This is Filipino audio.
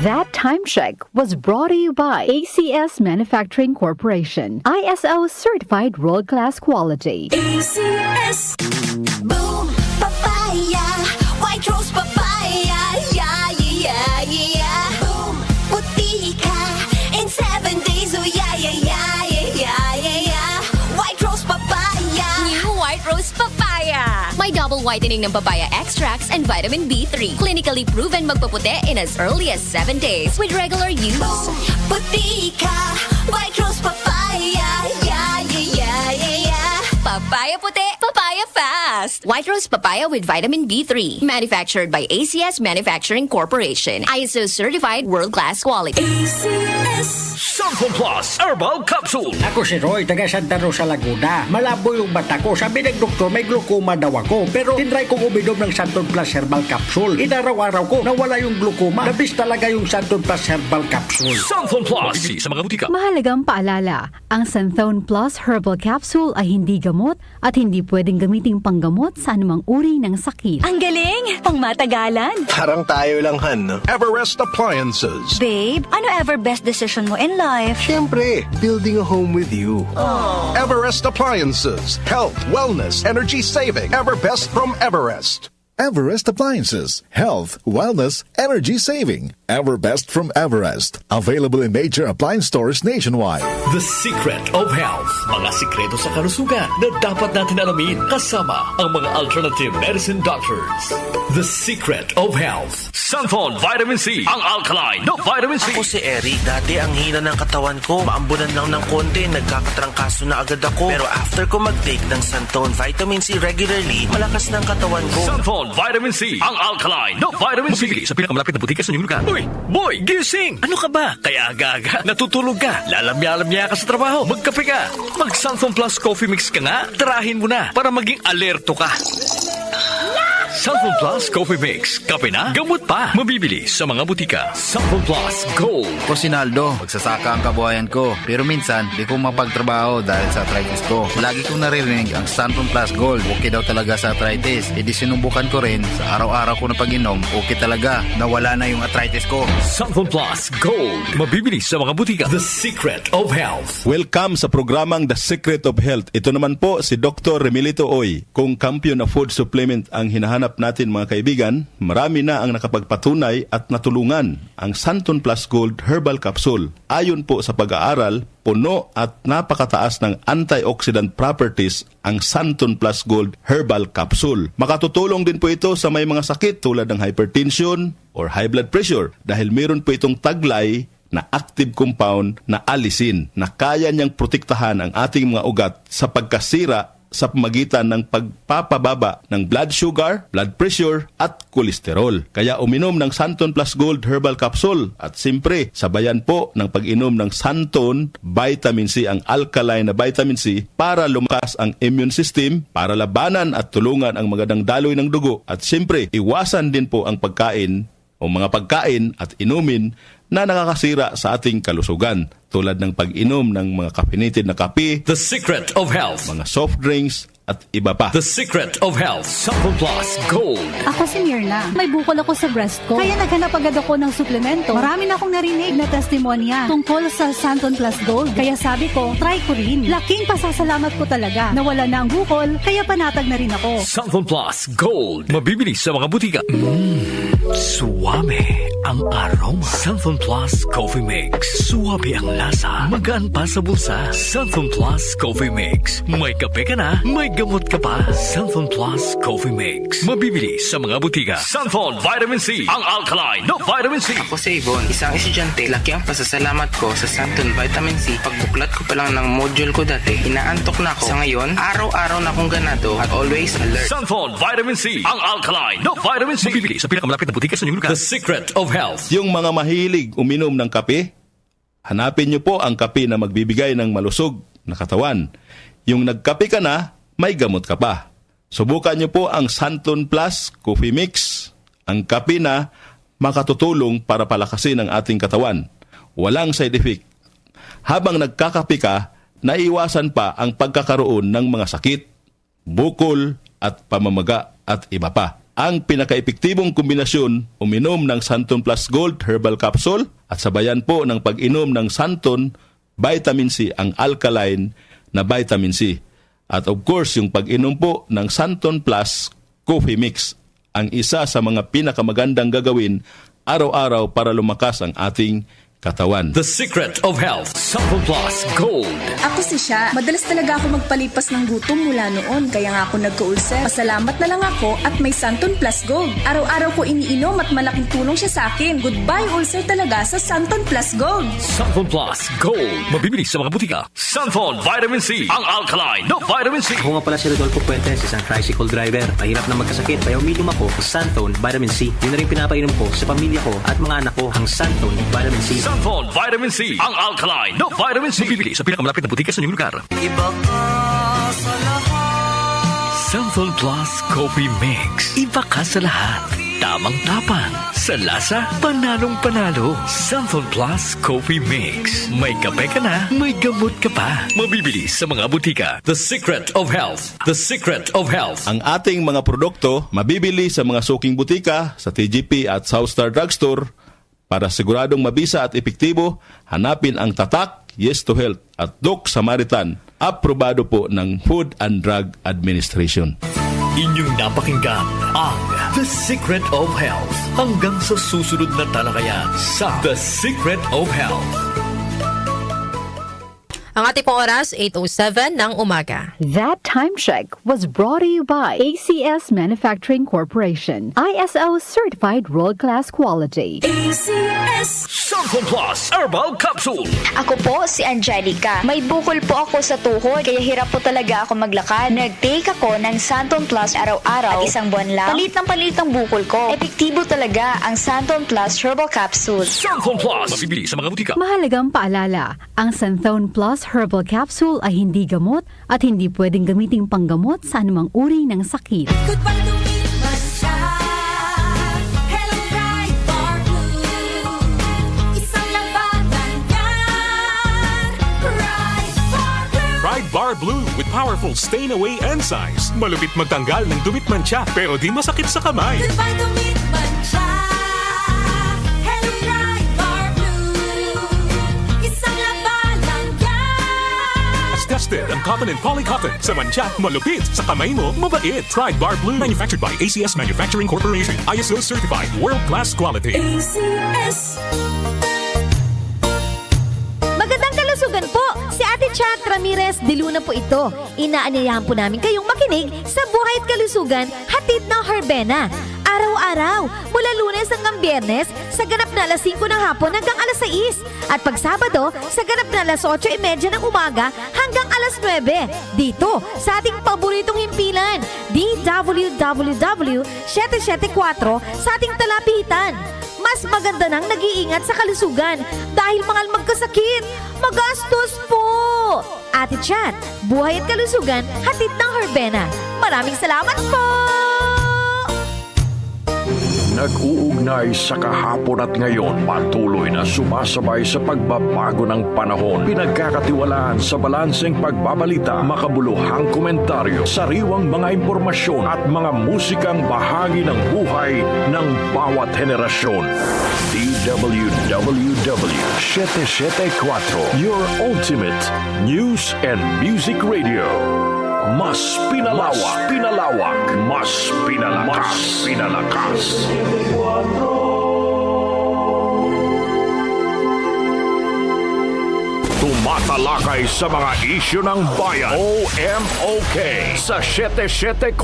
That time check was brought to you by ACS Manufacturing Corporation, ISO certified world-class quality. ACS. Boom, papaya. White rose papaya. Yeah, yeah, yeah. Boom, puti ka. In 7 days, oh yeah, yeah, yeah, yeah, yeah, yeah. White rose papaya. New White Rose Papaya. May double whitening ng papaya extracts and vitamin B3. Clinically proven magpaputi in as early as 7 days with regular use. Boom, puti ka. White rose papaya. Yeah, yeah, yeah, yeah, yeah. Papaya puti, papaya fast. White Rose Papaya with vitamin B3. Manufactured by ACS Manufacturing Corporation. ISO certified world-class quality. ACS. Santon Plus Herbal Capsule. Ako si Roy, taga Santa Rosa, Laguna. Malabo yung mata ko. Sabi ng doktor, may glaucoma daw ako. Pero tinry kong uminom ng Santon Plus Herbal Capsule. Inaraw-araw ko, nawala yung glaucoma. Nabis talaga yung Santon Plus Herbal Capsule. Santon Plus sa mga butika. Mahalagang paalala, ang Santhone Plus Herbal Capsule ay hindi gamot at hindi pwedeng gamiting panggamot sa anumang uri ng sakit. Ang galing! Pang matagalan! Parang tayo lang, Han, no? Everest Appliances. Babe, ano ever best decision mo in life? Siyempre, building a home with you. Everest Appliances. Health, wellness, energy saving. Everbest from Everest. Everest Appliances. Health, wellness, energy saving. Everbest from Everest. Available in major appliance stores nationwide. The Secret of Health. Mga sikreto sa kalusugan na dapat natin alamin kasama ang mga alternative medicine doctors. The Secret of Health. Santon Vitamin C. Ang alkaline na vitamin C. Ako si Eric. Dati ang hina ng katawan ko. Maambunan lang ng konti. Nagkakatrangkaso na agad ako. Pero after ko mag-take ng Santon Vitamin C regularly, malakas ng katawan ko. Santon Vitamin C. Ang alkaline na vitamin C. Mapili sa pinakamalapit na butika sa inyong lugar. Uy, boy, gising! Ano ka ba? Kaya aga-aga. Natutulog ka. Lalamya-lamya ka sa trabaho. Magkape ka. Mag-Santon Plus Coffee Mix ka nga. Tirahin mo na para maging alerto ka. Santon Plus Coffee Mix. Kape na, gamot pa. Mabibili sa mga butika. Santon Plus Gold. Rosinaldo, magsasaka ang kabuhayan ko. Pero minsan, di ko mapagtrabaho dahil sa arthritis ko. Lagi kong naririnig ang Santon Plus Gold. Okay daw talaga sa arthritis. E di sinubukan ko rin. Sa araw-araw ko na pag-inom, okay talaga. Nawala na yung arthritis ko. Santon Plus Gold. Mabibili sa mga butika. The Secret of Health. Welcome sa programang The Secret of Health. Ito naman po si Dr. Remilito Oy. Kung kampiyon na food supplement ang hinahanap natin mga kaibigan, marami na ang nakapagpatunay at natulungan ang Santon Plus Gold Herbal Capsule. Ayon po sa pag-aaral, puno at napakataas ng antioxidant properties ang Santon Plus Gold Herbal Capsule. Makatutulong din po ito sa may mga sakit tulad ng hypertension or high blood pressure dahil meron po itong taglay na active compound na alisin na kaya niyang protektahan ang ating mga ugat sa pagkasira sa pamagitan ng pagpapababa ng blood sugar, blood pressure, at kolesterol. Kaya uminom ng Santon Plus Gold Herbal Capsule at simpre, sabayan po ng pag-inom ng Santon Vitamin C, ang alkaline na vitamin C, para lumakas ang immune system, para labanan at tulungan ang magandang daloy ng dugo. At simpre, iwasan din po ang pagkain o mga pagkain at inumin na nakakasira sa ating kalusugan tulad ng pag-inom ng mga caffeinated na kape, The Secret of Health. mga soft drinks at iba pa. The Secret of Health. Santon Plus Gold. Ako si Mirna. May bukol ako sa breast ko. Kaya naghanap agad ako ng suplemento. Marami na akong narinig na testimonya tungkol sa Santon Plus Gold. Kaya sabi ko, try ko rin. Laking pasasalamat ko talaga. Nawala na ang bukol, kaya panatag na rin ako. Santon Plus Gold. Mabibili sa mga butika. Suwame ang aroma. Santon Plus Coffee Mix. Suwabe ang lasa. Magaan pa sa bulsa. Santon Plus Coffee Mix. May kape ka na, may gamot ka pa. Santon Plus Coffee Mix. Mabibili sa mga butika. Santon Vitamin C. Ang alkaline na vitamin C. Ako si Yvonne, isang estudyante. Laki ang pasasalamat ko sa Santon Vitamin C. Pagbuklat ko pa lang ng module ko dati, inaantok na ako. Sa ngayon, araw-araw na akong ganado at always alert. Santon Vitamin C. Ang alkaline na vitamin C. Mabibili sa pinakamalapit na butika sa inyong lugar. The Secret of Health. Yung mga mahilig uminom ng kape, hanapin niyo po ang kape na magbibigay ng malusog na katawan. Yung nagkape ka na, may gamot ka pa. Subukan niyo po ang Santon Plus Coffee Mix. Ang kape na makatutulong para palakasin ang ating katawan. Walang side effect. Habang nagkakape ka, naiwasan pa ang pagkakaroon ng mga sakit, bukol at pamamaga at iba pa. Ang pinaka-epektibong kombinasyon, uminom ng Santon Plus Gold Herbal Capsule at sabayan po ng pag-inom ng Santon Vitamin C, ang alkaline na vitamin C. At of course, yung pag-inom po ng Santon Plus Coffee Mix, ang isa sa mga pinakamagandang gagawin araw-araw para lumakas ang ating katawan. The Secret of Health, Santon Plus Gold. Ako si Sha. Madalas talaga ako magpalipas ng gutom mula noon. Kaya nga ako nagka-ulcer. Pasalamat na lang ako at may Santon Plus Gold. Araw-araw ko iniinom at malaking tulong siya sa akin. Goodbye ulcer talaga sa Santon Plus Gold. Santon Plus Gold. Mabibili sa mga butika. Santon Vitamin C, ang alkaline na vitamin C. Ako nga pala si Rodolfo Puentes, isang tricycle driver. Mahirap na magkasakit, kaya uminom ako ng Santon Vitamin C. Yun na rin pinapainom ko sa pamilya ko at mga anak ko, ang Santon Vitamin C. Santon Vitamin C, ang alkaline na vitamin C. Mabibili sa pinakamalapit na butika sa inyong lugar. Iba ka sa lahat. Santon Plus Coffee Mix. Iba ka sa lahat. Tamang-tapang. Sa lasa, panalong-panalo. Santon Plus Coffee Mix. May kape ka na, may gamot ka pa. Mabibili sa mga butika. The Secret of Health. The Secret of Health. Ang ating mga produkto mabibili sa mga suking butika, sa TGP at Southstar Drugstore. Para siguradong mabisa at epektibo, hanapin ang tatak Yes to Health at Doc Samaritan. Aprobado po ng Food and Drug Administration. Inyong napakinggan ang The Secret of Health. Hanggang sa susunod na talakayan sa The Secret of Health. Ang ating pong oras, 8:07 ng umaga. That time check was brought to you by ACS Manufacturing Corporation. ISO certified world-class quality. ACS Santon Plus Herbal Capsule. Ako po si Angelica. May bukol po ako sa tuhod, kaya hirap po talaga ako maglakad. Nag-take ako ng Santon Plus araw-araw at isang buwan lang. Palit ng palit ang bukol ko. Epektibo talaga ang Santon Plus Herbal Capsule. Santon Plus. Mabibili sa mga butika. Mahalagang paalala, ang Santhone Plus Herbal Capsule ay hindi gamot at hindi pwedeng gamiting panggamot sa anumang uri ng sakit. Goodbye to me, Masya. Hello, Pride Bar Blue. Isang labanan yan. Pride Bar Blue. Pride Bar Blue with powerful stain-away enzymes. Malupit magtanggal ng dumit mancha pero di masakit sa kamay. Goodbye to me, Masya. Hello, Pride Bar Blue. Isang labanan yan. As tested ang cotton and polycotton. Sa mancha, malupit. Sa kamay mo, mabait. Pride Bar Blue. Manufactured by ACS Manufacturing Corporation. ISO certified. World-class quality. ACS. Magandang kalusugan po! Si Ate Chat Ramirez de Luna po ito. Inaanyayahan po namin kayong makinig sa Buhay at Kalusugan, hatid ng Herbena. Araw-araw, mula Lunes hanggang Biyernes, sa ganap na alas 5 ng hapon hanggang alas 6. At pag Sabado, sa ganap na alas 8:30 ng umaga hanggang alas 9. Dito, sa ating paboritong himpilan, DWWW 774 sa ating talapitan. Mas maganda nang nag-iingat sa kalusugan dahil mahal magkasakit. Magastos po! Ate Chat, Buhay at Kalusugan, hatid ng Herbena. Maraming salamat po! Nag-uugnay sa kahapon at ngayon, patuloy na sumasabay sa pagbabago ng panahon. Pinagkakatiwalaan sa balanseng pagbabalita, makabuluhang komentaryo, sariwang mga impormasyon at mga musikang bahagi ng buhay ng bawat henerasyon. DWWW 774, your ultimate news and music radio. Mas pinalawak, mas pinalakas. Tumatalakay sa mga isyu ng bayan. OMOK sa 77